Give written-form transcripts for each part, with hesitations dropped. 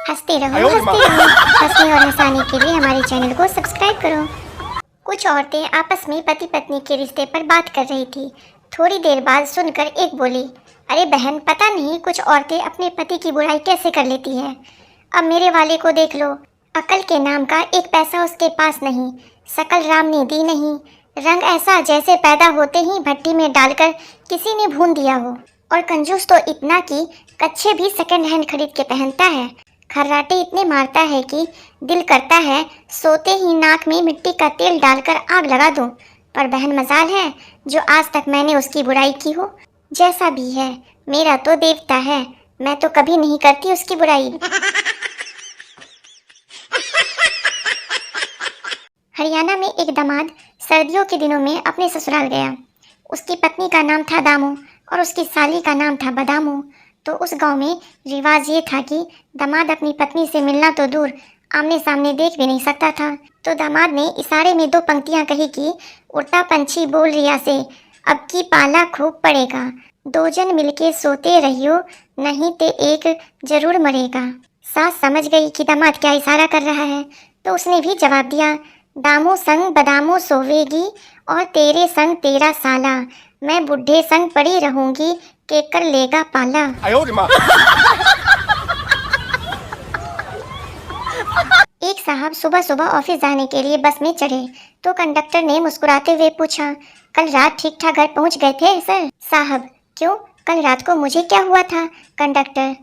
हंसते रहो हंसते रहो। हंसने और हंसाने के लिए हमारे चैनल को सब्सक्राइब करो। कुछ औरतें आपस में पति पत्नी के रिश्ते पर बात कर रही थी। थोड़ी देर बाद सुनकर एक बोली, अरे बहन, पता नहीं कुछ औरतें अपने पति की बुराई कैसे कर लेती है। अब मेरे वाले को देख लो, अकल के नाम का एक पैसा उसके पास नहीं, शकल राम ने दी नहीं, रंग ऐसा जैसे पैदा होते ही भट्टी में डालकर किसी ने भून दिया हो। और कंजूस तो इतना कि कच्छे भी सेकंड हैंड खरीद के पहनता है। खर्राटे इतने मारता है कि दिल करता है सोते ही नाक में मिट्टी का तेल डालकर आग लगा दूं। पर बहन मजाल है जो आज तक मैंने उसकी बुराई की हो। जैसा भी है, मेरा तो देवता है, मैं तो कभी नहीं करती उसकी बुराई। हरियाणा में एक दामाद सर्दियों के दिनों में अपने ससुराल गया। उसकी पत्नी का नाम था दामू और उसकी साली का नाम था बदामू। तो उस गांव में रिवाज ये था कि दामाद अपनी पत्नी से मिलना तो दूर, आमने सामने देख भी नहीं सकता था। तो दामाद ने इशारे में 2 पंक्तियां कही कि उड़ता पंछी बोल रिया से, अब की पाला खूब पड़ेगा, 2 जन मिलके सोते रहियो, नहीं ते एक जरूर मरेगा। सास समझ गई कि दामाद क्या इशारा कर रहा है, तो उसने भी जवाब दिया, दामू संग बदामू सोवेगी और तेरे संग तेरा साला, मैं बुढ़े संग पड़ी रहूंगी के कर लेगा पाला। एक साहब सुबह सुबह ऑफिस जाने के लिए बस में चढ़े तो कंडक्टर ने मुस्कुराते हुए पूछा, कल रात ठीक ठाक घर पहुंच गए थे सर? साहब, क्यों, कल रात को मुझे क्या हुआ था? कंडक्टर,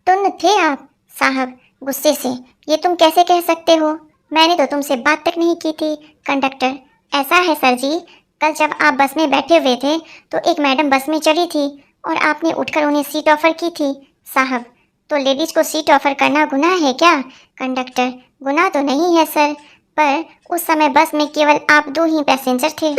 टुन्न थे आप? साहब गुस्से से, ये तुम कैसे कह सकते हो, मैंने तो तुमसे बात तक नहीं की थी। कंडक्टर, ऐसा है सर जी, कल जब आप बस में बैठे हुए थे तो एक मैडम बस में चढ़ी थी और आपने उठकर उन्हें सीट ऑफर की थी। साहब, तो लेडीज को सीट ऑफर करना गुनाह है क्या? कंडक्टर, गुनाह तो नहीं है सर, पर उस समय बस में केवल आप 2 ही पैसेंजर थे।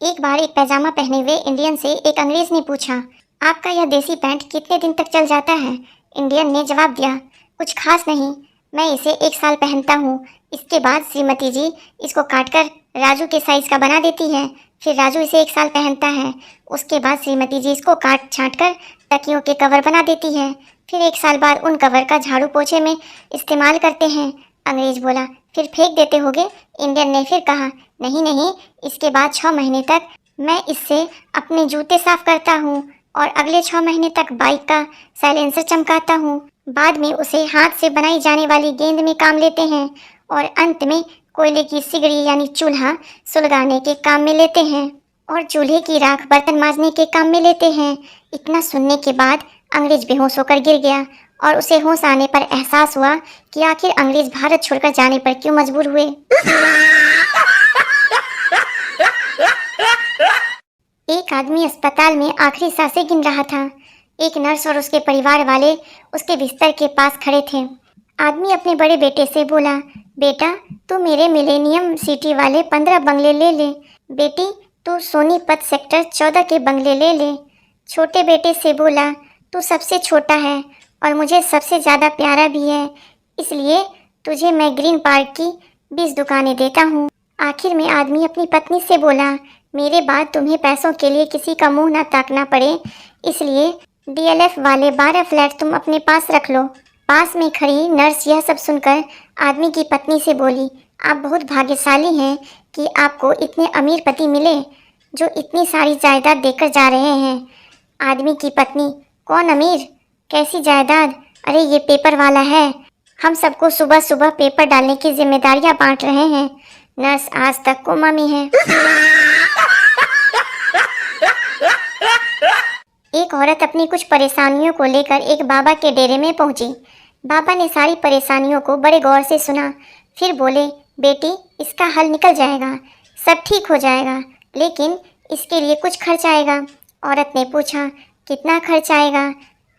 एक बार एक पैजामा पहने हुए इंडियन से एक अंग्रेज ने पूछा, आपका यह देसी पैंट कितने दिन तक चल जाता है? इंडियन ने जवाब दिया, कुछ खास नहीं, मैं इसे 1 साल पहनता हूँ, इसके बाद श्रीमती जी इसको काटकर राजू के साइज का बना देती है, फिर राजू इसे 1 साल पहनता है, उसके बाद श्रीमती जी इसको काट छाँट कर तकियों के कवर बना देती है, फिर 1 साल बाद उन कवर का झाड़ू पोछे में इस्तेमाल करते हैं। अंग्रेज बोला, फिर फेंक देते होगे? इंडियन ने फिर कहा, नहीं नहीं, इसके बाद 6 महीने तक मैं इससे अपने जूते साफ करता हूँ और अगले 6 महीने तक बाइक का साइलेंसर चमकाता हूँ, बाद में उसे हाथ से बनाई जाने वाली गेंद में काम लेते हैं और अंत में कोयले की सिगड़ी यानी चूल्हा सुलगाने के काम में लेते हैं और चूल्हे की राख बर्तन मांजने के काम में लेते हैं। इतना सुनने के बाद अंग्रेज बेहोश होकर गिर गया और उसे होश आने पर एहसास हुआ कि आखिर अंग्रेज भारत छोड़कर जाने पर क्यों मजबूर हुए। एक आदमी अस्पताल में आखिरी सांसें गिन रहा था। एक नर्स और उसके परिवार वाले उसके बिस्तर के पास खड़े थे। आदमी अपने बड़े बेटे से बोला, बेटा तू मेरे मिलेनियम सिटी वाले 15 बंगले ले ले, बेटी तू सोनीपत सेक्टर 14 के बंगले ले ले। छोटे बेटे से बोला, तू सबसे छोटा है और मुझे सबसे ज़्यादा प्यारा भी है, इसलिए तुझे मैं ग्रीन पार्क की 20 दुकानें देता हूँ। आखिर में आदमी अपनी पत्नी से बोला, मेरे बाद तुम्हें पैसों के लिए किसी का मुंह ना ताकना पड़े, इसलिए DLF वाले 12 फ्लैट तुम अपने पास रख लो। पास में खड़ी नर्स यह सब सुनकर आदमी की पत्नी से बोली, आप बहुत भाग्यशाली हैं कि आपको इतने अमीर पति मिले जो इतनी सारी जायदाद देकर जा रहे हैं। आदमी की पत्नी, कौन अमीर, कैसी जायदाद? अरे ये पेपर वाला है, हम सबको सुबह सुबह पेपर डालने की जिम्मेदारियां बांट रहे हैं। नर्स आज तक कोमा में है। एक औरत अपनी कुछ परेशानियों को लेकर एक बाबा के डेरे में पहुंची। बाबा ने सारी परेशानियों को बड़े गौर से सुना, फिर बोले, बेटी इसका हल निकल जाएगा, सब ठीक हो जाएगा, लेकिन इसके लिए कुछ खर्च आएगा। औरत ने पूछा, कितना खर्च आएगा?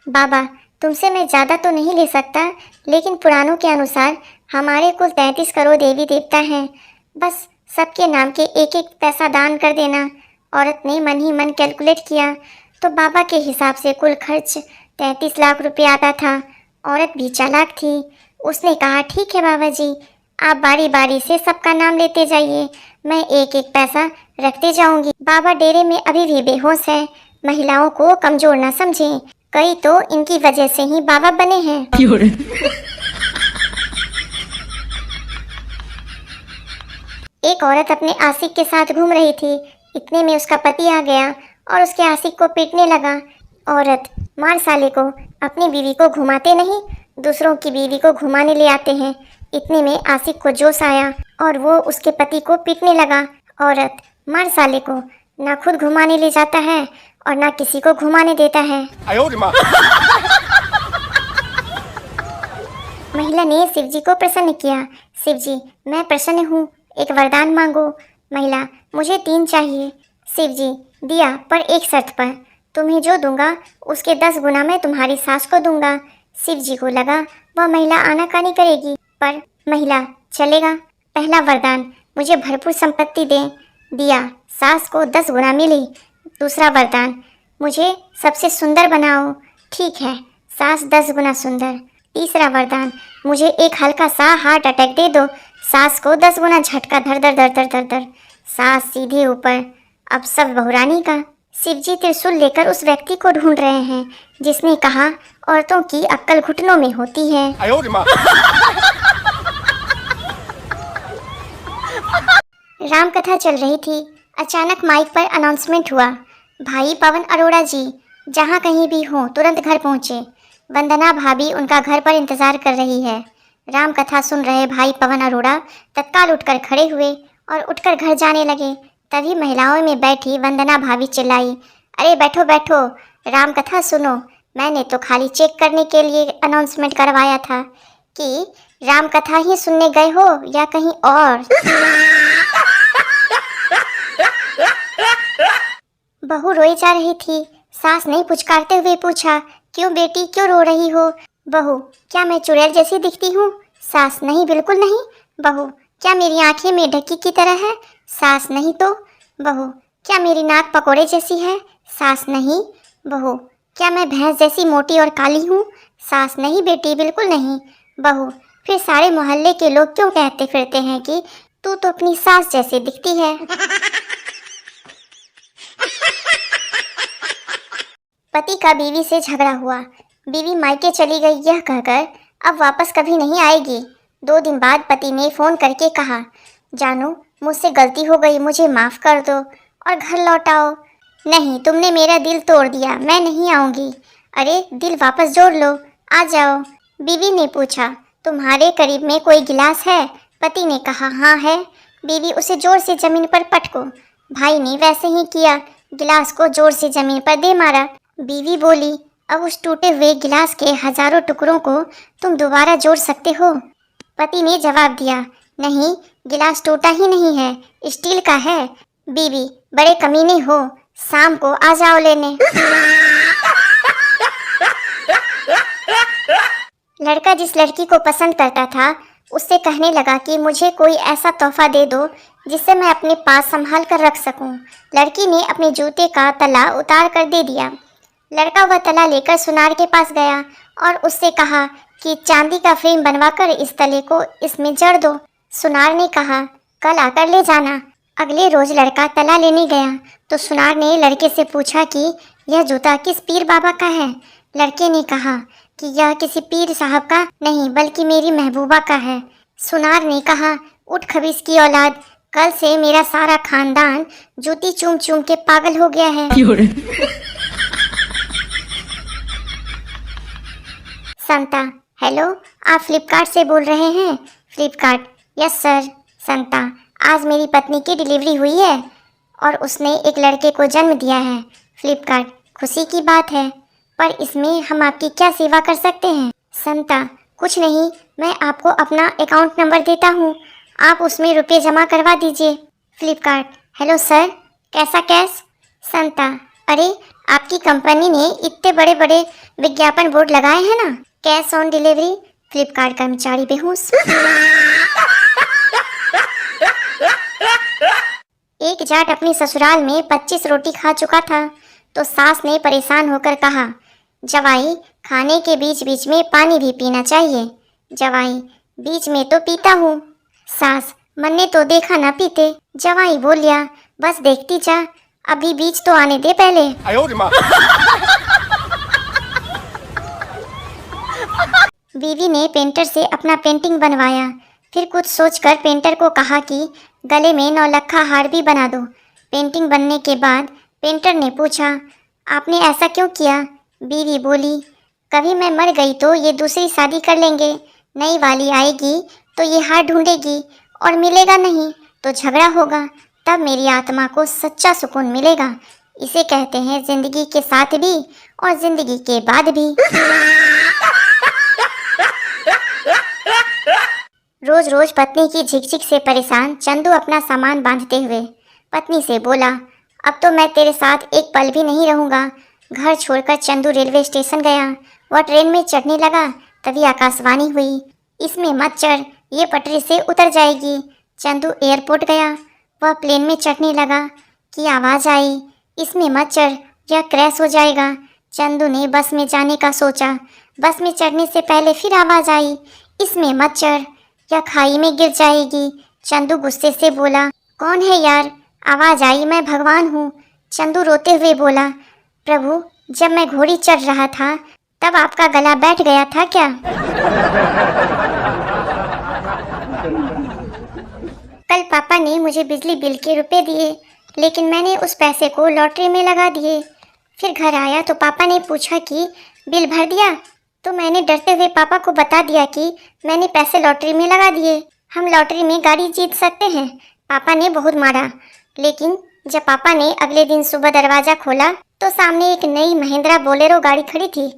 बाबा, तुमसे मैं ज़्यादा तो नहीं ले सकता, लेकिन पुराणों के अनुसार हमारे कुल 33 करोड़ देवी देवता हैं, बस सबके नाम के 1-1 पैसा दान कर देना। औरत ने मन ही मन कैलकुलेट किया तो बाबा के हिसाब से कुल खर्च 33 लाख रुपए आता था। औरत भी चालाक थी, उसने कहा, ठीक है बाबा जी, आप बारी बारी से सबका नाम लेते जाइए, मैं 1-1 पैसा रखते जाऊंगी। बाबा डेरे में अभी भी बेहोश है, महिलाओं को कमजोर न समझें, कई तो इनकी वजह से ही बाबा बने हैं। एक औरत अपने आशिक के साथ घूम रही थी। इतने में उसका पति आ गया और उसके आशिक को पीटने लगा। औरत, मार साले को, अपनी बीवी को घुमाते नहीं, दूसरों की बीवी को घुमाने ले आते हैं। इतने में आशिक को जोश आया और वो उसके पति को पीटने लगा। औरत, मार साले को, ना खुद घुमाने ले जाता है और ना किसी को घुमाने देता है। महिला ने शिव जी को प्रसन्न किया। शिव जी, मैं प्रसन्न हूँ, एक वरदान मांगो। महिला, मुझे 3 चाहिए। शिव जी, दिया, पर एक शर्त पर। तुम्हें जो दूंगा उसके 10 गुना मैं तुम्हारी सास को दूंगा। शिव जी को लगा वह महिला आनाकानी करेगी, पर महिला, चलेगा। पहला वरदान, मुझे भरपूर संपत्ति दे। दिया, सास को 10 गुना मिली। दूसरा वरदान, मुझे सबसे सुंदर बनाओ। ठीक है, सास 10 गुना सुंदर। तीसरा वरदान, मुझे एक हल्का सा हार्ट अटैक दे दो। सास को 10 गुना झटका, धर धर धर धर धर धर। सास सीधे ऊपर। अब सब बहुरानी का। शिवजी त्रिशूल लेकर उस व्यक्ति को ढूंढ रहे हैं जिसने कहा औरतों की अक्ल घुटनों में होती है। राम कथा चल रही थी। अचानक माइक पर अनाउंसमेंट हुआ, भाई पवन अरोड़ा जी जहाँ कहीं भी हो तुरंत घर पहुँचे। वंदना भाभी उनका घर पर इंतजार कर रही है। राम कथा सुन रहे भाई पवन अरोड़ा तत्काल उठकर खड़े हुए और उठकर घर जाने लगे। तभी महिलाओं में बैठी वंदना भाभी चिल्लाई, अरे बैठो बैठो, राम कथा सुनो। मैंने तो खाली चेक करने के लिए अनाउंसमेंट करवाया था कि राम कथा ही सुनने गए हो या कहीं और। बहू रोई जा रही थी। सास ने पुचकारते हुए पूछा, क्यों बेटी, क्यों रो रही हो? बहू, क्या मैं चुड़ैल जैसी दिखती हूँ? सास, नहीं, बिल्कुल नहीं। बहू, क्या मेरी आंखें में ढकी की तरह है? सास, नहीं तो। बहू, क्या मेरी नाक पकोड़े जैसी है? सास, नहीं। बहू, क्या मैं भैंस जैसी मोटी और काली हूँ? सास, नहीं बेटी, बिल्कुल नहीं। बहू, फिर सारे मोहल्ले के लोग क्यों कहते फिरते हैं कि तू तो अपनी सास जैसी दिखती है? पति का बीवी से झगड़ा हुआ। बीवी मायके चली गई यह कहकर अब वापस कभी नहीं आएगी। 2 दिन बाद पति ने फ़ोन करके कहा, जानू, मुझसे गलती हो गई, मुझे माफ़ कर दो और घर लौटाओ। नहीं, तुमने मेरा दिल तोड़ दिया, मैं नहीं आऊँगी। अरे, दिल वापस जोड़ लो, आ जाओ। बीवी ने पूछा, तुम्हारे करीब में कोई गिलास है? पति ने कहा, हाँ है। बीवी, उसे जोर से ज़मीन पर पटको। भाई ने वैसे ही किया, गिलास को जोर से ज़मीन पर दे मारा। बीवी बोली, अब उस टूटे हुए गिलास के हजारों टुकड़ों को तुम दोबारा जोड़ सकते हो? पति ने जवाब दिया, नहीं, गिलास टूटा ही नहीं है, स्टील का है। बीवी, बड़े कमीने हो, शाम को आ जाओ लेने। लड़का जिस लड़की को पसंद करता था उससे कहने लगा कि मुझे कोई ऐसा तोहफा दे दो जिससे मैं अपने पास संभाल कर रख सकूं। लड़की ने अपने जूते का तला उतार कर दे दिया। लड़का वह तला लेकर सुनार के पास गया और उससे कहा कि चांदी का फ्रेम बनवाकर इस तले को इसमें जड़ दो। सुनार ने कहा, कल आकर ले जाना। अगले रोज लड़का तला लेने गया तो सुनार ने लड़के से पूछा कि यह जूता किस पीर बाबा का है? लड़के ने कहा कि यह किसी पीर साहब का नहीं बल्कि मेरी महबूबा का है। सुनार ने कहा, उठ खबीस की औलाद, कल से मेरा सारा खानदान जूती चूम चूम के पागल हो गया है। संता, हेलो, आप फ्लिपकार्ट से बोल रहे हैं? Flipkart, yes sir. संता, आज मेरी पत्नी की डिलीवरी हुई है और उसने एक लड़के को जन्म दिया है। फ्लिपकार्ट, खुशी की बात है, पर इसमें हम आपकी क्या सेवा कर सकते हैं? संता, कुछ नहीं, मैं आपको अपना अकाउंट नंबर देता हूँ, आप उसमें रुपये जमा करवा दीजिए। फ्लिपकार्ट, हेलो सर, कैसा कैश? संता, अरे आपकी कंपनी ने इतने बड़े बड़े विज्ञापन बोर्ड लगाए हैं ना, कैश ऑन डिलीवरी। फ्लिपकार्ट कर्मचारी बेहोश। एक जाट अपनी ससुराल में 25 रोटी खा चुका था तो सास ने परेशान होकर कहा, जवाई, खाने के बीच बीच में पानी भी पीना चाहिए। जवाई, बीच में तो पीता हूँ। सास, मन ने तो देखा ना पीते। जवाई बोलिया, बस देखती जा, अभी बीच तो आने दे पहले। बीवी ने पेंटर से अपना पेंटिंग बनवाया। फिर कुछ सोचकर पेंटर को कहा कि गले में नौलखा हार भी बना दो। पेंटिंग बनने के बाद पेंटर ने पूछा, आपने ऐसा क्यों किया? बीवी बोली, कभी मैं मर गई तो ये दूसरी शादी कर लेंगे, नई वाली आएगी तो ये हार ढूंढेगी और मिलेगा नहीं तो झगड़ा होगा, तब मेरी आत्मा को सच्चा सुकून मिलेगा। इसे कहते हैं जिंदगी के साथ भी और जिंदगी के बाद भी। रोज रोज पत्नी की झिकझिक से परेशान चंदू अपना सामान बांधते हुए पत्नी से बोला, अब तो मैं तेरे साथ एक पल भी नहीं रहूँगा। घर छोड़कर चंदू रेलवे स्टेशन गया। वह ट्रेन में चढ़ने लगा, तभी आकाशवाणी हुई, इसमें मत चढ़, ये पटरी से उतर जाएगी। चंदू एयरपोर्ट गया। वह प्लेन में चढ़ने लगा कि आवाज़ आई, इसमें मत चढ़, यह क्रैश हो जाएगा। चंदू ने बस में जाने का सोचा। बस में चढ़ने से पहले फिर आवाज़ आई, इसमें मत चढ़, यह खाई में गिर जाएगी। चंदू गुस्से से बोला, कौन है यार? आवाज़ आई, मैं भगवान हूँ। चंदू रोते हुए बोला, प्रभु, जब मैं घोड़ी चढ़ रहा था तब आपका गला बैठ गया था क्या? कल पापा ने मुझे बिजली बिल के रुपए दिए, लेकिन मैंने उस पैसे को लॉटरी में लगा दिए। फिर घर आया तो पापा ने पूछा कि बिल भर दिया, तो मैंने डरते हुए पापा को बता दिया कि मैंने पैसे लॉटरी में लगा दिए, हम लॉटरी में गाड़ी जीत सकते हैं। पापा ने बहुत मारा, लेकिन जब पापा ने अगले दिन सुबह दरवाज़ा खोला तो सामने एक नई महिंद्रा बोलेरो गाड़ी खड़ी थी।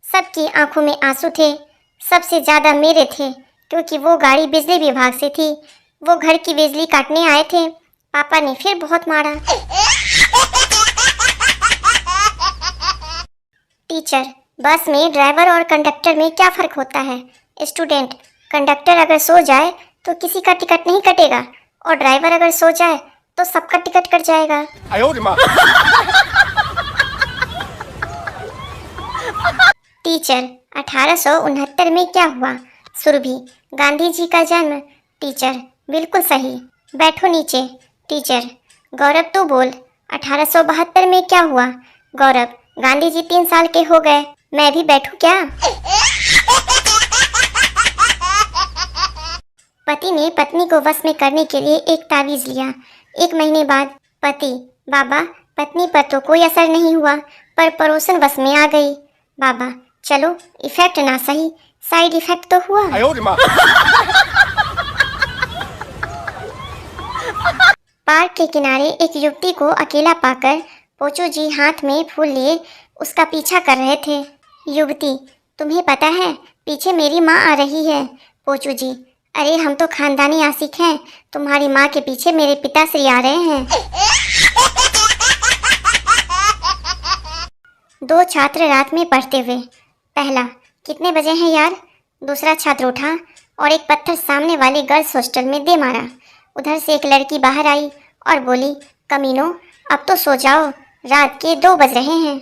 सबकी आंखों में आंसू थे, सबसे ज़्यादा मेरे थे, क्योंकि वो गाड़ी बिजली विभाग से थी। वो घर की बिजली काटने आए थे। पापा ने फिर बहुत मारा। टीचर, बस में ड्राइवर और कंडक्टर में क्या फ़र्क होता है? स्टूडेंट, कंडक्टर अगर सो जाए तो किसी का टिकट नहीं कटेगा, और ड्राइवर अगर सो जाए तो सबका टिकट कट जाएगा। टीचर, 1869 में क्या हुआ? सुरभि, गांधी जी का जन्म। टीचर, बिल्कुल सही, बैठो नीचे। टीचर, गौरव तू बोल, 1872 में क्या हुआ? गौरव, गांधी जी 3 साल के हो गए, मैं भी बैठूं क्या? पति ने पत्नी को वश में करने के लिए एक तावीज लिया। 1 महीने बाद पति, बाबा, पत्नी पर तो कोई असर नहीं हुआ, पर पड़ोसन वश में आ गई। बाबा, चलो इफेक्ट ना सही, साइड इफेक्ट तो हुआ। पार्क के किनारे एक युवती को अकेला पाकर पोचू जी हाथ में फूल लिए उसका पीछा कर रहे थे। युवती, तुम्हें पता है पीछे मेरी माँ आ रही है। पोचू जी, अरे हम तो खानदानी आशिक हैं, तुम्हारी माँ के पीछे मेरे पिताश्री आ रहे हैं। 2 छात्र रात में पढ़ते हुए। पहला, कितने बजे हैं यार? दूसरा छात्र उठा और एक पत्थर सामने वाले गर्ल्स हॉस्टल में दे मारा। उधर से एक लड़की बाहर आई और बोली, कमीनों, अब तो सो जाओ, रात के 2 बज रहे हैं।